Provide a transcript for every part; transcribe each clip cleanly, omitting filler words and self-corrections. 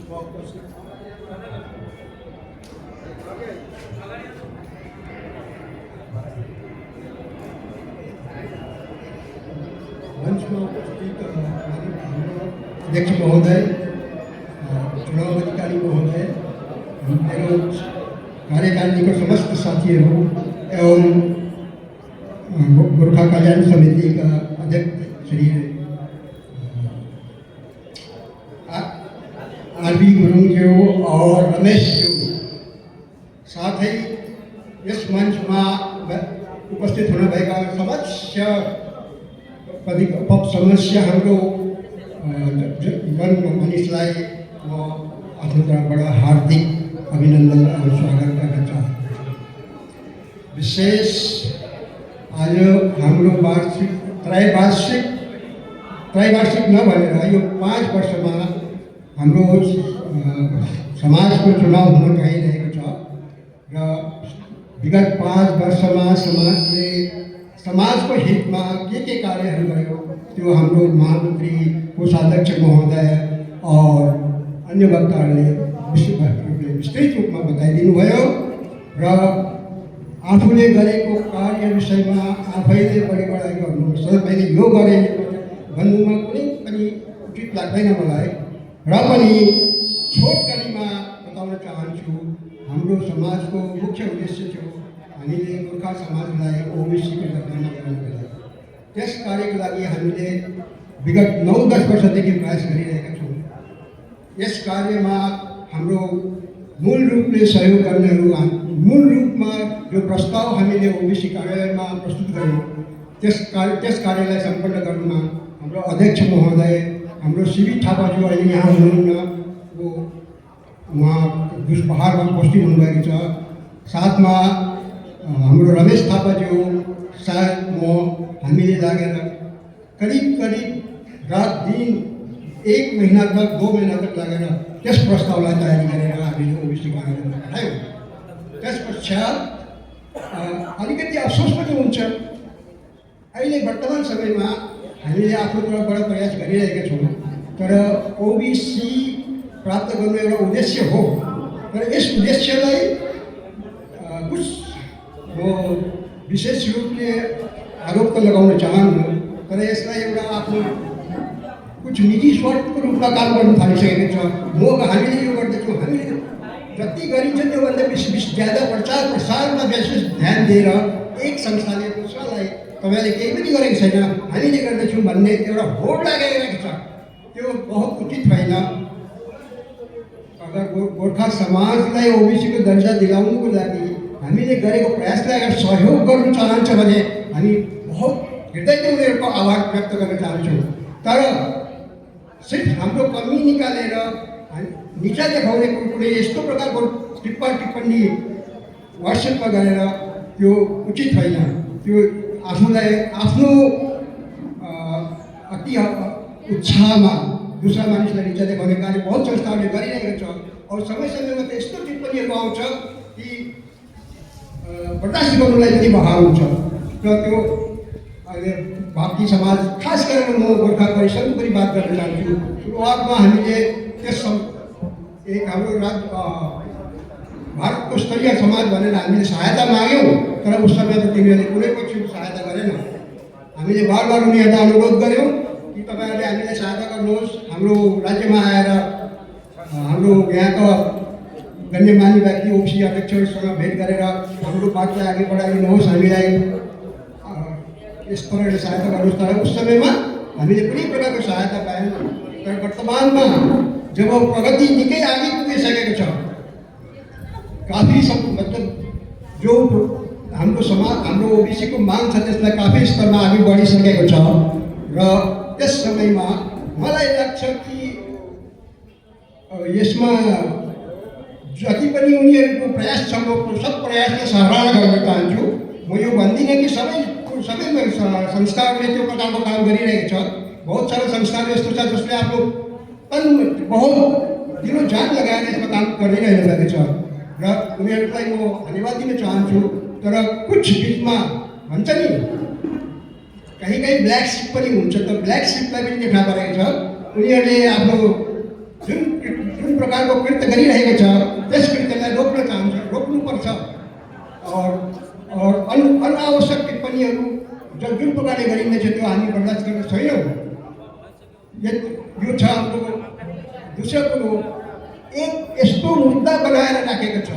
मंच में उपस्थित अध्यक्ष महोदय, चुनाव अधिकारी महोदय, मेरो कार्यकारिणी को समस्त साथीहरू एवं गोरखा कल्याण समिति का अध्यक्ष श्री आरबी गुरुङज्यू और रमेशज्यू, साथ ही इस मंच में उपस्थित हुनुभएका समक्ष समस्या हाम्रो मानिसलाई म आफ्नो तर्फबाट हार्दिक अभिनन्दन और स्वागत गर्न चाहन्छु। विशेष आज हाम्रो त्रैवार्षिक नभनेर यो 5 वर्षमा हाम्रो समाजको चुनाव हुन गइरहेको छ र विगत 5 वर्षमा समाजको हितमा के कार्यहरू गर्यो त्यो हाम्रो महामन्त्री, कोषाध्यक्ष महोदय और अन्य वक्ताहरूले विस्तृत रूपमा बताइदिनु भयो र आफूले गरेको कार्य विषयमा आफैले बढी गर्नुपर्छ। मैले यो गरेँ भन्नुमा कुनै पनि उचित लाग्दैन मलाई, र पनि छोटकरीमा बताउन चाहन्छु। हाम्रो समाजको मुख्य उद्देश्य थियो हामीले गोर्खा समाजलाई ओबिसीको दर्जामा ल्याउनको लागि। त्यस कार्यको लागि हामीले विगत 9-10 वर्षदेखि प्रयास गरिरहेका छौँ। यस कार्यमा हाम्रो मूल रूपले सहयोग गर्नेहरू, मूल रूपमा जो प्रस्ताव हामीले ओबिसी कार्यालयमा प्रस्तुत गऱ्यौँ त्यस कार्यलाई सम्पन्न गर्नुमा हाम्रो अध्यक्ष महोदय, हाम्रो शिवी थापाज्यू अहिले यहाँ हुनुहुन्न, उहाँ पहाडमा उपस्थित हुनुभएको छ। साथमा हाम्रो रमेश थापाज्यू, सायद हामीले लागेर करिब रात दिन 1 महीना तक 2 महीना तक लागेर त्यस प्रस्तावलाई तयारी गरेर हामीले ओबिसी कार्यालयमा पठायौँ। त्यस पश्चात अलिकति अफसोस पनि हुन्छ, अहिले वर्तमान समयमा हामीले आफ्नो तर्फबाट प्रयास गरिरहेका छौँ, तर ओबिसी प्राप्त गर्नु एउटा उद्देश्य हो, तर यस उद्देश्यलाई कुछ म विशेष रूपले आरोप त लगाउन चाहन्छु, तर यसलाई एउटा आफ्नो कुछ निजी स्वार्थको रूपमा काम गर्न थालिसकेको छ। हामीले यो गर्दैछौँ, हामीले जति गरिन्छ त्योभन्दा ज्यादा प्रचार प्रसारमा विशेष ध्यान दिएर एक संस्थाले दूसरालाई तपाईँले केही पनि गरेको छैन, हामीले गर्दैछौँ भन्ने एउटा होड लगाइरहेको छ, त्यो बहुत उचित होइन। अगर गोर्खा समाजलाई ओबिसीको दर्जा दिलाउनुको लागि हामीले गरेको प्रयासलाई अगर सहयोग गर्नु चाहन्छ भने हामी बहुत हृदयले उनीहरूको आभार व्यक्त गर्न चाहन्छौँ। तर सिर्फ हाम्रो कमी निकालेर निचा देखाउने कुनै यस्तो प्रकारको टिप्पणी वाट्सएपमा गरेर त्यो उचित होइन। त्यो आफूलाई आफ्नो अति उत्साहमा दूसरा मानिसलाई निचा देखाउने कार्य बहुत संस्थाहरूले गरिरहेको छ और समय समयमा त यस्तो टिप्पणीहरू आउँछ कि बर्दाश्त गर्नुलाई पनि बहाल हुन्छ। र त्यो अहिले बाँकी समाज, खास गरेर म गोर्खा परिषदको पनि बात गर्न चाहन्छु। सुरुवातमा हामीले त्यस एक हाम्रो भारतको स्तरीय समाज भनेर हामीले सहायता माग्यौँ, तर उस समय त तिनीहरूले कुनै पनि सहायता गरेन। हामीले बार उनीहरूलाई अनुरोध गऱ्यौँ कि तपाईँहरूले हामीलाई सहायता गर्नुहोस्, हाम्रो राज्यमा आएर हाम्रो यहाँका गण्यमान्य व्यक्ति ओबिसी अध्यक्षहरूसँग भेट गरेर हाम्रो बातलाई अघि बढाइदिनुहोस्, हामीलाई यस प्रकारले सहायता गर्नुहोस्। तर उस समयमा हामीले कुनै प्रकारको सहायता पाएनौँ। तर वर्तमानमा जब प्रगति निकै आगे पुगिसकेको छ, काफी मतलब जो हाम्रो समाज, हाम्रो ओबिसीको माग छ त्यसलाई काफी स्तरमा अघि बढिसकेको छ, र त्यस समयमा मलाई लाग्छ कि यसमा जति पनि उनीहरूको प्रयास छ, म सब प्रयासलाई सराहना गर्न चाहन्छु। म यो भन्दिनँ कि सबै संस्थाहरूले त्यो प्रकारको काम गरिरहेको छ। बहुत सारा संस्थाहरू यस्तो छ जसले आफ्नो बहुत दिलो जान लगाएर यसमा काम गरिरहेको भएको छ र उनीहरूलाई म धन्यवाद दिन चाहन्छु। तर कुछ बिचमा भन्छ नि कहीँ ब्ल्याक सिप पनि हुन्छ, त ब्ल्याक सिपलाई पनि देखा परेको छ। उनीहरूले आफ्नो जुन जुन प्रकारको कृत्य गरिरहेको छ त्यस कृत्यलाई रोक्न चाहन्छ, रोक्नुपर्छ। अनावश्यक टिप्पणीहरू जुन प्रकारले गरिँदैछ त्यो हामी बर्दाश्त गर्न छैनौँ। यो छ हाम्रो दोस्रो कुरो। एक यस्तो मुद्दा बनाएर राखेको छ,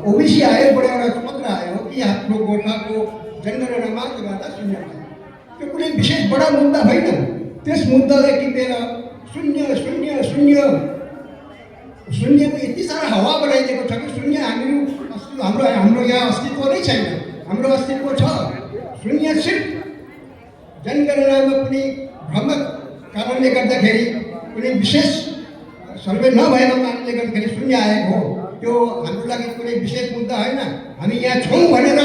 ओबिसी आयोगबाट एउटा पत्र आयो कि हाम्रो गोर्खाको जनगणनामा गर्दा शून्य भयो। त्यो कुनै विशेष बडा मुद्दा होइन। त्यस मुद्दालाई टिपेर शून्य शून्य शून्य शून्यको यति साह्रो हावा बनाइदिएको छ कि शून्य हाम्रो यहाँ अस्तित्व नै छैन। हाम्रो अस्तित्व छ शून्य। सिर्फ जनगणनामा कुनै भ्रमक कारणले गर्दाखेरि, कुनै विशेष सर्वे नभएको कारणले गर्दाखेरि शून्य आएको हो। त्यो हाम्रो लागि कुनै विशेष मुद्दा होइन। हामी यहाँ छौँ भनेर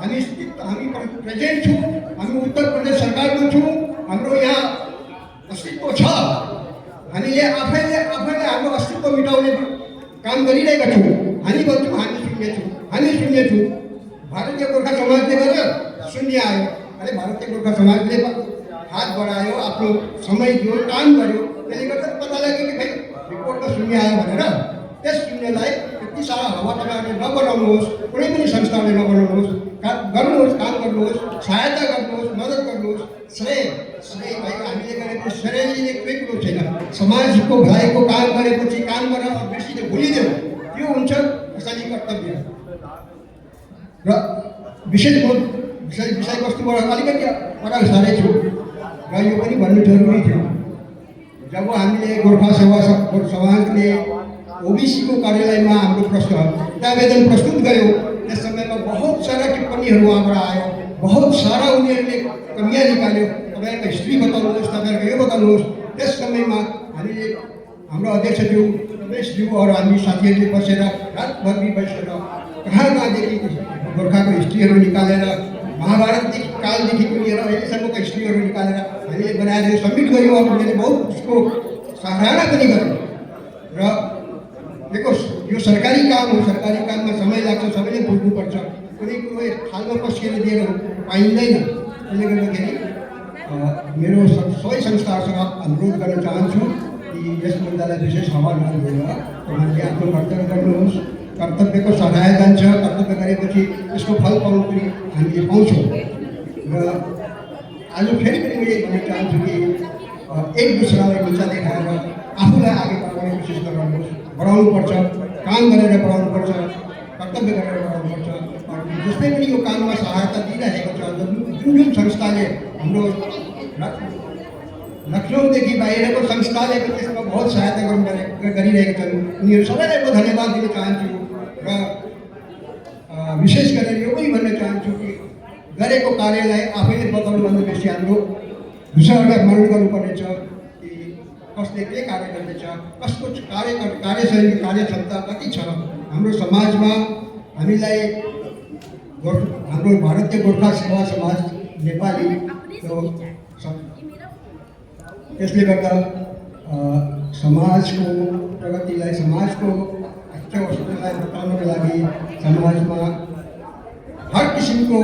हामी प्रेजेन्ट छौँ, हामी उत्तर प्रदेश सरकारमा छौँ, हाम्रो यहाँ अस्तित्व छ। हामीले आफैले हाम्रो अस्तित्व मिटाउने काम गरिरहेका छौँ। हामी भन्छौँ हामी शून्य छौँ, हामी शून्य छौँ। भारतीय गोर्खा समाजले गर्दा शून्य आयो। अरे भारतीय गोर्खा समाजले हात बढायो, आफ्नो समय दियो, काम गर्यो, त्यसले गर्दा पत्ता लाग्यो कि भाइ रिपोर्टमा शून्य आयो भनेर। त्यस शून्यलाई यति साह्रो हावा तपाईँहरूले नबनाउनुहोस्, कुनै पनि संस्थाले नबनाउनुहोस्। गर्नुहोस्, काम गर्नुहोस्, सहायता गर्नुहोस्, मद्दत गर्नुहोस्। श्रेय भाइ हामीले गरेको श्रेयले कुनै कुरो छैन। समाजको भलाइको काम गरेपछि काम गरेर बेसीले भुलिदेऊ, त्यो हुन्छ असली कर्तव्य। र विषयवस्तुबाट अलिकति फरक साह्रै छु र यो पनि भन्नु जरुरी थियो। जब हामीले गोर्खा समाजले ओबिसीको कार्यालयमा हाम्रो आवेदन प्रस्तुत गर्यो, त्यस समयमा बहुत सारा टिप्पणीहरू उहाँबाट आयो। बहुत सारा उनीहरूले कमियाँ निकाल्यो। तपाईँहरूको हिस्ट्री बताउनुहोस्, तपाईँहरूको यो बताउनुहोस्। त्यस समयमा हामीले हाम्रो अध्यक्षज्यू रमेशज्यू और हामी साथीहरूले बसेर रातभर बसेर कहाँ कहाँदेखि गोर्खाको हिस्ट्रीहरू निकालेर, महाभारतदेखि कालदेखिको लिएर अहिलेसम्मको हिस्ट्रीहरू निकालेर हामीले बनाएर सब्मिट गऱ्यौँ। हामीले बहुत उसको सराहना पनि गऱ्यौँ। र देखो यो सरकारी काम हो, सरकारी काममा समय लाग्छ, सबैले बुझ्नुपर्छ। कुनै कुरो थालमा पस्केर दिएर पाइँदैन। त्यसले गर्दाखेरि मेरो सबै संस्थाहरूसँग अनुरोध गर्न चाहन्छु कि यस मुद्दालाई विशेष हावा नदिएर तपाईँले आफ्नो कर्तव्य गर्नुहोस्। कर्तव्यको सराहना जान्छ। कर्तव्य गरेपछि त्यसको फल पाउनु पनि हामीले पाउँछौँ। र आज फेरि पनि म यही भन्न चाहन्छु कि एक दुसरालाई नीचा देखाएर आफूलाई अघि बढाउने कोसिस गर्नुहोस्। बढाउनुपर्छ, काम गरेर बढाउनुपर्छ, कर्तव्य गरेर बढाउनुपर्छ। जस्तै पनि यो काममा सहायता दिइरहेको छ, जुन संस्थाले हाम्रो लखनऊदेखि बाहिरको संस्थाले त्यसमा बहुत सहायता गरिरहेका छन्, उनीहरू सबैलाई म धन्यवाद दिन चाहन्छु। र विशेष गरेर यो पनि भन्न चाहन्छु कि गरेको कार्यलाई आफैले बताउनुभन्दा बेसी हाम्रो दूसराहरूलाई स्मरण गर्नुपर्नेछ कि कसले के कार्य गर्दैछ, कसको कार्यशैली, कार्यक्षमता कति छ। हाम्रो समाजमा हामीलाई हाम्रो भारतीय गोर्खा सेवा समाज नेपाली त्यसले गर्दा समाजको प्रगतिलाई, समाजको अच्छा वस्तुलाई बताउनको लागि समाजमा हर किसिमको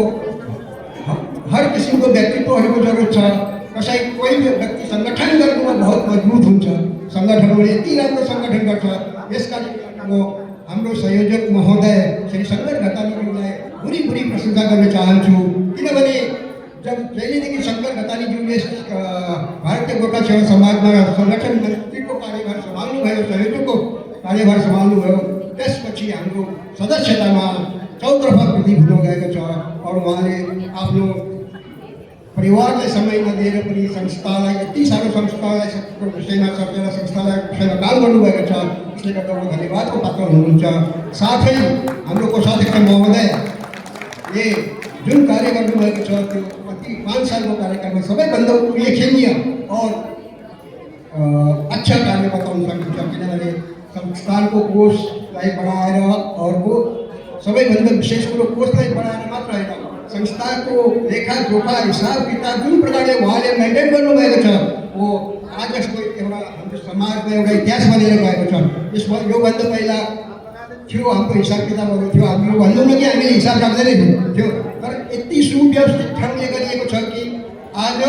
व्यक्तित्वहरूको जरुरत छ। कोही व्यक्ति सङ्गठन गर्नुमा बहुत मजबुत हुन्छ। सङ्गठनले यति राम्रो सङ्गठन गर्छ। यसका म हाम्रो संयोजक महोदय श्री शङ्कर घतानीज्यूलाई भुरी प्रशंसा गर्न चाहन्छु। किनभने जब जहिलेदेखि शङ्कर घतानीज्यूले भारतीय गोर्खा सेवा समाजमा सङ्गठन मन्त्रीको कार्यभार सम्हाल्नुभयो, संयोजकको कार्यभार सम्हाल्नुभयो, त्यसपछि हाम्रो सदस्यतामा चौतर्फा वृद्धि हुन गएको छ। और उहाँले आफ्नो परिवारलाई समय नदिएर पनि संस्थालाई, यति साह्रो संस्थालाई विषयमा सर्जेर संस्थालाई विषयमा काम गर्नुभएको छ। त्यसले गर्दा म धन्यवादको पात्र हुनुहुन्छ। साथै हाम्रो कोषाध्यक्ष महोदयले जुन कार्य गर्नुभएको छ त्यो 5 सालको कार्यकालमा सबैभन्दा उल्लेखनीय और अच्छा कार्य बताउन सकिन्छ। किनभने संस्थानको कोषलाई बढाएर और सबैभन्दा विशेष कुरो कोषलाई बढाएर मात्र होइन, संस्थाको लेखाजोखा, हिसाब किताब जुन प्रकारले उहाँले मेन्टेन गर्नुभएको छ वो आज जस्तो एउटा हाम्रो समाजमा एउटा इतिहास बनेर गएको छ। यसमा योभन्दा पहिला थियो हाम्रो हिसाब किताबहरू थियो। हाम्रो भन्दैनौँ कि हामीले हिसाब राख्दै थियो, तर यति सुव्यवस्थित ढङ्गले गरिएको छ कि आज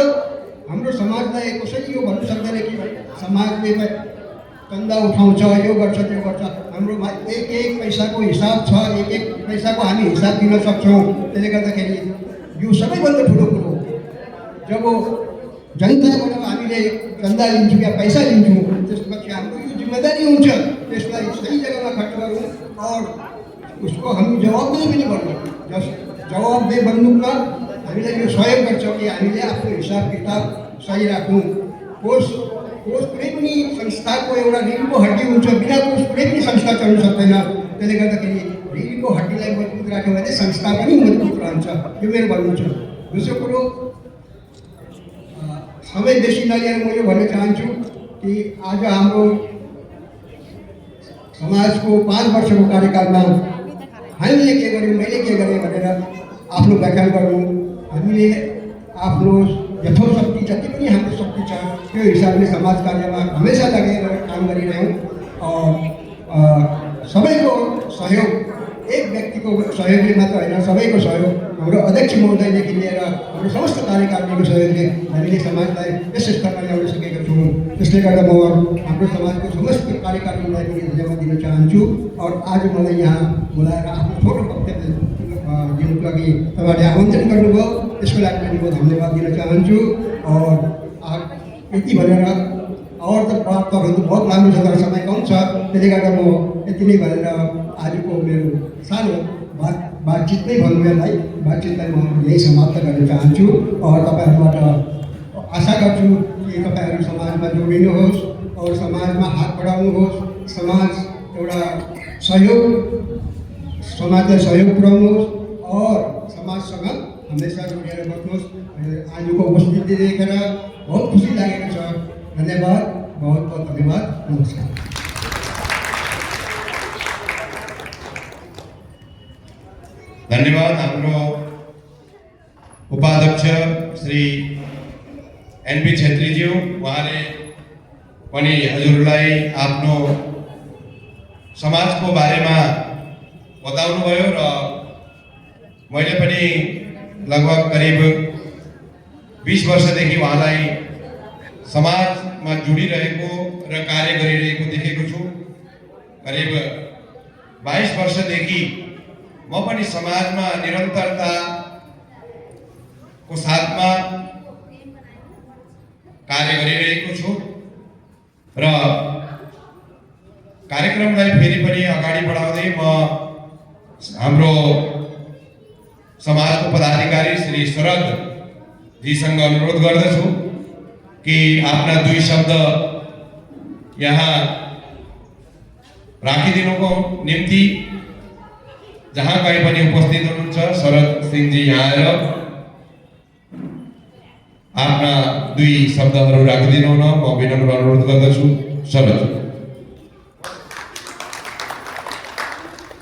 हाम्रो समाजलाई कसैले यो भन्नु सक्दैन कि समाजले चन्दा उठाउँछ, यो गर्छ त्यो गर्छ। हाम्रोमा एक एक पैसाको हिसाब छ, एक एक पैसाको हामी हिसाब दिन सक्छौँ। त्यसले गर्दाखेरि यो सबैभन्दा ठुलो कुरो हो। जब जनताबाट हामीले चन्दा लिन्छौँ या पैसा लिन्छौँ, त्यसपछि हाम्रो यो जिम्मेदारी हुन्छ त्यसलाई सही जग्गामा खर्च गरौँ और उसको हामी जवाबदेही पनि गर्छौँ। जवाबदेही बन्नुमा हामीलाई यो सहयोग गर्छ कि हामीले आफ्नो हिसाब किताब सही राखौँ। कोष कुनै पनि संस्थाको एउटा ऋणको हड्डी हुन्छ, बिना कोष कुनै पनि संस्था चल्न सक्दैन। त्यसले गर्दाखेरि ऋणको हड्डीलाई मजबुत राख्यो भने संस्था पनि मजबुत रहन्छ। यो मेरो भन्नु छ। दोस्रो कुरो, समय बेसी नलिएर म यो भन्न चाहन्छु कि आज हाम्रो समाजको 5 वर्षको कार्यकालमा हामीले के गर्यौँ, मैले के गरेँ भनेर आफ्नो व्याख्यान गर्नु, हामीले आफ्नो यथोशक्ति जति पनि हाम्रो शक्ति छ त्यो हिसाबले समाज कार्यमा हमेसा लगेर काम गरिरह्यौँ। और सबैको सहयोग, एक व्यक्तिको सहयोगले मात्र होइन, सबैको सहयोग, हाम्रो अध्यक्ष महोदयदेखि लिएर हाम्रो समस्त कार्यकारिणीको सहयोगले हामीले समाजलाई यस स्तरमा ल्याउन सकेका छौँ। त्यसले गर्दा म हाम्रो समाजको समस्त कार्यकारिणीलाई पनि धन्यवाद दिन चाहन्छु। और आज मलाई यहाँ बोलाएर आफ्नो छोटो वक्तव्य दिनुको लागि तपाईँले आमन्त्रण गर्नुभयो, त्यसको लागि पनि म धन्यवाद दिन चाहन्छु। और यति भनेर और त बातहरू त बहुत राम्रो छ, तर समय कम छ। त्यसले गर्दा म यति नै भनेर आजको मेरो सानो बातचित नै भनौँ यसलाई, बातचितलाई म यही समाप्त गर्न चाहन्छु। और तपाईँहरूबाट आशा गर्छु कि तपाईँहरू समाजमा जोडिनुहोस् और समाजमा हात बढाउनुहोस्, समाजलाई सहयोग पुर्याउनुहोस् और समाजसँग हमेसा जोडिएर बस्नुहोस्। आजको उपस्थिति देखेर बहुत खुसी लागेको छ। धन्यवाद, बहुत बहुत धन्यवाद, नमस्कार। धन्यवाद हाम्रो उपाध्यक्ष श्री एनपी छेत्रीज्यू, उहाँले पनि हजुरलाई आफ्नो समाजको बारेमा बताउनुभयो र मैले पनि लगभग करिब 20 वर्षदेखि उहाँलाई समाजमा जुडिरहेको र कार्य गरिरहेको देखेको छु। करिब 22 वर्षदेखि म पनि समाजमा निरन्तरताको साथमा कार्य गरिरहेको छु र कार्यक्रमलाई फेरि पनि अगाडि बढाउँदै म हाम्रो समाजको पदाधिकारी श्री शरद जीसँग अनुरोध गर्दछु कि आफ्ना 2 शब्द यहाँ राखिदिनुको निम्ति जहाँ कहीँ पनि उपस्थित हुनुहुन्छ शरद सिंहजी यहाँ आएर आफ्ना 2 शब्दहरू राखिदिनु न म विनम्र अनुरोध गर्दछु। शरद।